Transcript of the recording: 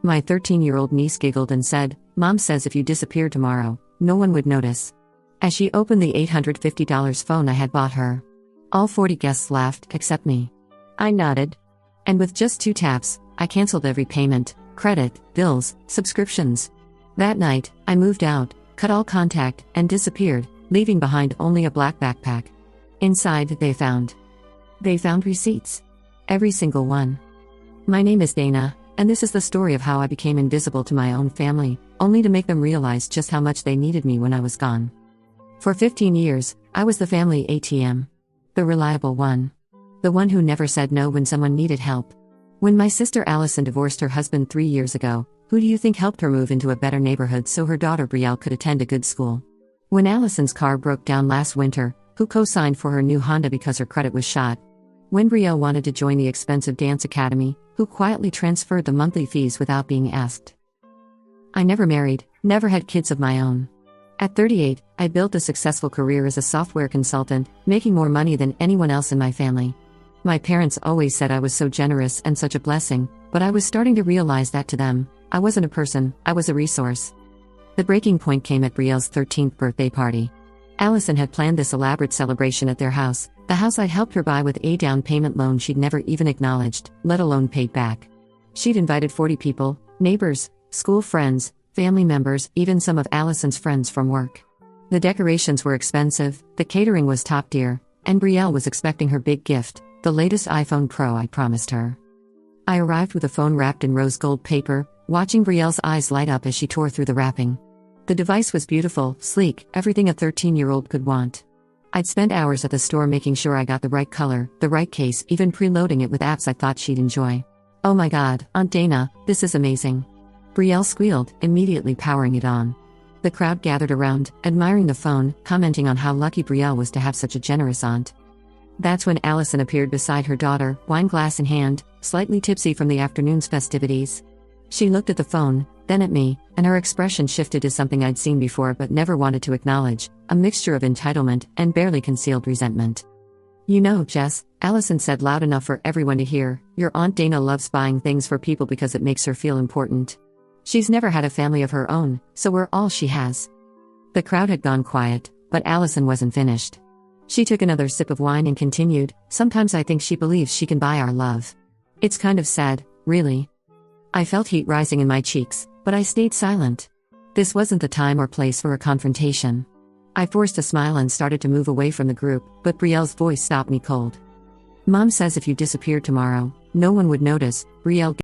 My 13-year-old niece giggled and said, "Mom says if you disappear tomorrow, no one would notice." As she opened the $850 phone I had bought her. All 40 guests laughed, except me. I nodded. And with just 2 taps, I canceled every payment, credit, bills, subscriptions. That night, I moved out, cut all contact, and disappeared, leaving behind only a black backpack. Inside, they found receipts. Every single one. My name is Dana, and this is the story of how I became invisible to my own family, only to make them realize just how much they needed me when I was gone. For 15 years, I was the family ATM. The reliable one. The one who never said no when someone needed help. When my sister Allison divorced her husband 3 years ago, who do you think helped her move into a better neighborhood so her daughter Brielle could attend a good school? When Allison's car broke down last winter, who co-signed for her new Honda because her credit was shot? When Brielle wanted to join the expensive dance academy, who quietly transferred the monthly fees without being asked? I never married, never had kids of my own. At 38, I built a successful career as a software consultant, making more money than anyone else in my family. My parents always said I was so generous and such a blessing, but I was starting to realize that to them, I wasn't a person, I was a resource. The breaking point came at Brielle's 13th birthday party. Allison had planned this elaborate celebration at their house, the house I'd helped her buy with a down payment loan she'd never even acknowledged, let alone paid back. She'd invited 40 people, neighbors, school friends, family members, even some of Allison's friends from work. The decorations were expensive, the catering was top tier, and Brielle was expecting her big gift, the latest iPhone Pro I promised her. I arrived with a phone wrapped in rose gold paper, watching Brielle's eyes light up as she tore through the wrapping. The device was beautiful, sleek, everything a 13-year-old could want. I'd spent hours at the store making sure I got the right color, the right case, even preloading it with apps I thought she'd enjoy. "Oh my God, Aunt Dana, this is amazing." Brielle squealed, immediately powering it on. The crowd gathered around, admiring the phone, commenting on how lucky Brielle was to have such a generous aunt. That's when Allison appeared beside her daughter, wine glass in hand, slightly tipsy from the afternoon's festivities. She looked at the phone, then at me, and her expression shifted to something I'd seen before but never wanted to acknowledge, a mixture of entitlement and barely concealed resentment. "You know, Jess," Allison said loud enough for everyone to hear, "your Aunt Dana loves buying things for people because it makes her feel important. She's never had a family of her own, so we're all she has." The crowd had gone quiet, but Allison wasn't finished. She took another sip of wine and continued, "Sometimes I think she believes she can buy our love. It's kind of sad, really." I felt heat rising in my cheeks, but I stayed silent. This wasn't the time or place for a confrontation. I forced a smile and started to move away from the group, but Brielle's voice stopped me cold. "Mom says if you disappeared tomorrow, no one would notice," Brielle